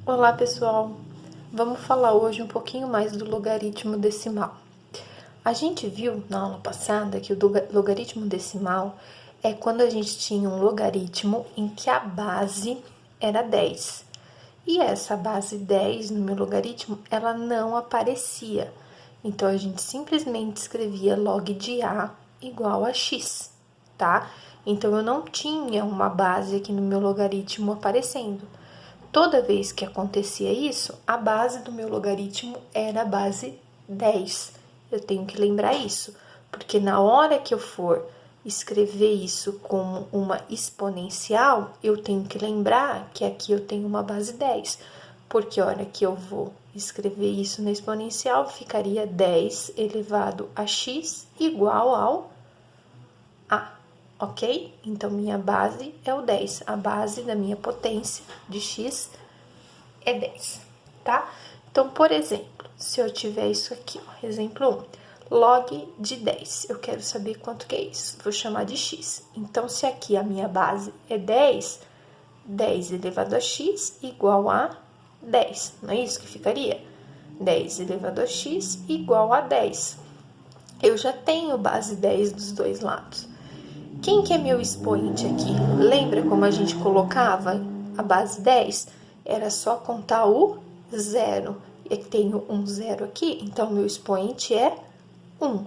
Olá pessoal, vamos falar hoje um pouquinho mais do logaritmo decimal. A gente viu na aula passada que o logaritmo decimal é quando a gente tinha um logaritmo em que a base era 10. E essa base 10 no meu logaritmo, ela não aparecia. Então, a gente simplesmente escrevia log de A igual a x, tá? Então, eu não tinha uma base aqui no meu logaritmo aparecendo. Toda vez que acontecia isso, a base do meu logaritmo era a base 10. Eu tenho que lembrar isso, porque na hora que eu for escrever isso como uma exponencial, eu tenho que lembrar que aqui eu tenho uma base 10, porque a hora que eu vou escrever isso na exponencial, ficaria 10 elevado a x igual ao A, ok? Então, minha base é o 10, a base da minha potência de x é 10, tá? Então, por exemplo, se eu tiver isso aqui, ó, exemplo 1, log de 10, eu quero saber quanto que é isso, vou chamar de x. Então, se aqui a minha base é 10, 10 elevado a x igual a 10, não é isso que ficaria? 10 elevado a x igual a 10. Eu já tenho base 10 dos dois lados. Quem que é meu expoente aqui? Lembra como a gente colocava a base 10? Era só contar o zero. Eu tenho um zero aqui, então meu expoente é 1.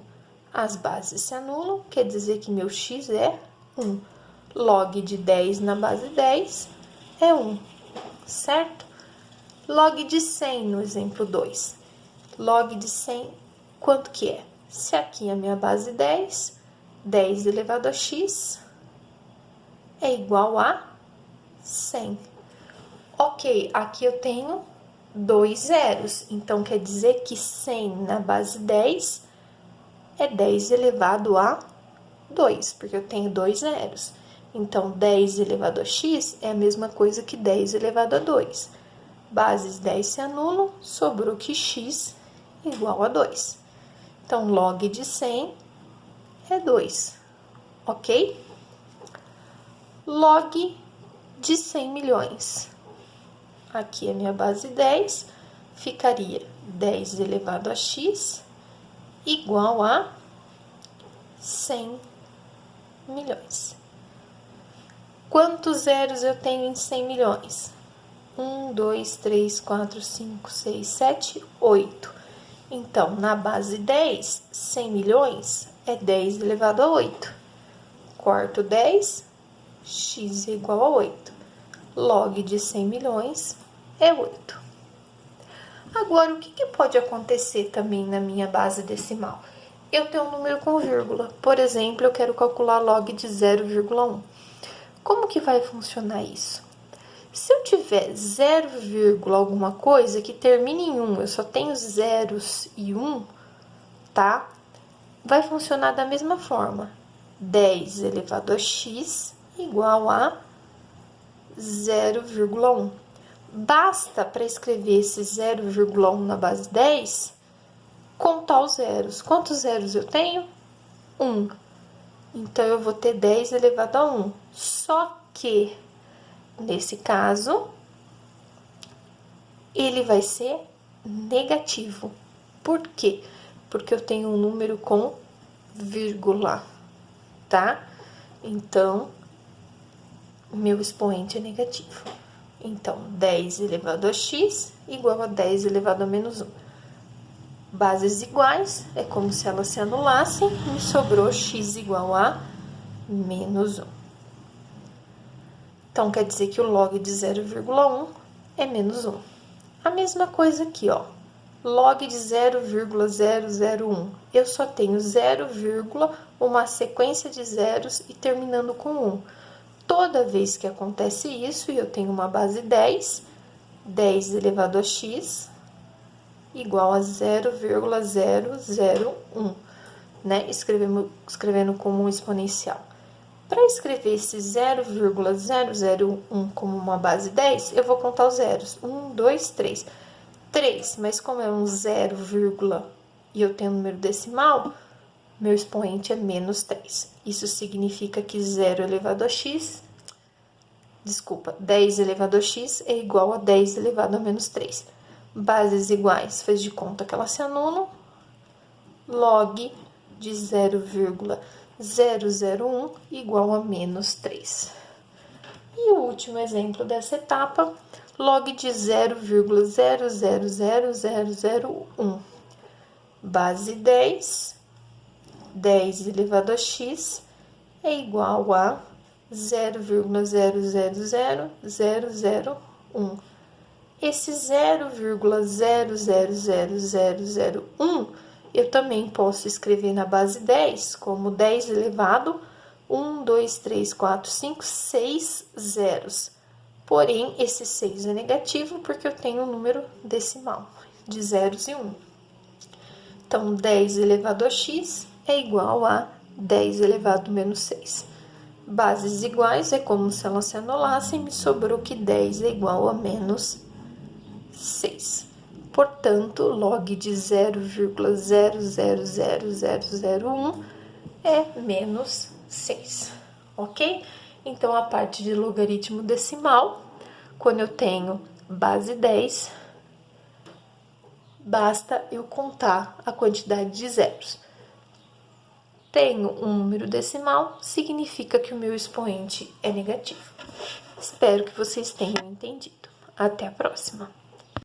As bases se anulam, quer dizer que meu x é 1. Log de 10 na base 10 é 1, certo? Log de 100 no exemplo 2. Log de 100, quanto que é? Se aqui a minha base 10, 10 elevado a x é igual a 100. Ok, aqui eu tenho 2 zeros, então quer dizer que 100 na base 10 é 10 elevado a 2, porque eu tenho 2 zeros. Então, 10 elevado a x é a mesma coisa que 10 elevado a 2. Bases 10 se anulam, sobrou que x igual a 2. Então, log de 100 é 2, ok? Log de 100 milhões. Aqui é minha base 10, ficaria 10 elevado a x igual a 100 milhões. Quantos zeros eu tenho em 100 milhões? 1, 2, 3, 4, 5, 6, 7, 8. Então, na base 10, 100 milhões é 10 elevado a 8. Quarto 10, x é igual a 8. Log de 100 milhões é 8. Agora, o que pode acontecer também na minha base decimal? Eu tenho um número com vírgula. Por exemplo, eu quero calcular log de 0,1. Como que vai funcionar isso? Se eu tiver 0, alguma coisa que termine em 1, eu só tenho zeros e 1, tá? Vai funcionar da mesma forma. 10 elevado a x igual a 0,1. Basta, para escrever esse 0,1 na base 10, contar os zeros. Quantos zeros eu tenho? 1. Então, eu vou ter 10 elevado a 1. Só que, nesse caso, ele vai ser negativo. Por quê? Porque eu tenho um número com vírgula, tá? Então, meu expoente é negativo. Então, 10 elevado a x igual a 10 elevado a menos 1. Bases iguais, é como se elas se anulassem, me sobrou x igual a menos 1. Então, quer dizer que o log de 0,1 é menos 1. A mesma coisa aqui, ó. Log de 0,001. Eu só tenho 0, uma sequência de zeros e terminando com 1. Toda vez que acontece isso, e eu tenho uma base 10, 10 elevado a x igual a 0,001, né? Escrevendo como um exponencial. Para escrever esse 0,001 como uma base 10, eu vou contar os zeros. 1, 2, 3. 3, mas como é um 0, e eu tenho um número decimal, meu expoente é menos 3. Isso significa que 0 elevado a x, desculpa, 10 elevado a x é igual a 10 elevado a menos 3. Bases iguais, fez de conta que elas se anulam. Log de 0,001 igual a menos 3. E o último exemplo dessa etapa, log de 0,000001. Base 10, 10 elevado a x é igual a 0,000001. Esse 0,000001 eu também posso escrever na base 10 como 10 elevado a 1, 2, 3, 4, 5, 6 zeros. Porém, esse 6 é negativo porque eu tenho um número decimal de zeros e 1. Então, 10 elevado a x é igual a 10 elevado a menos 6. Bases iguais é como se elas se anulassem, me sobrou que 10 é igual a menos 6. Portanto, log de 0,000001 é menos 6, ok? Então, a parte de logaritmo decimal, quando eu tenho base 10, basta eu contar a quantidade de zeros. Tenho um número decimal, significa que o meu expoente é negativo. Espero que vocês tenham entendido. Até a próxima!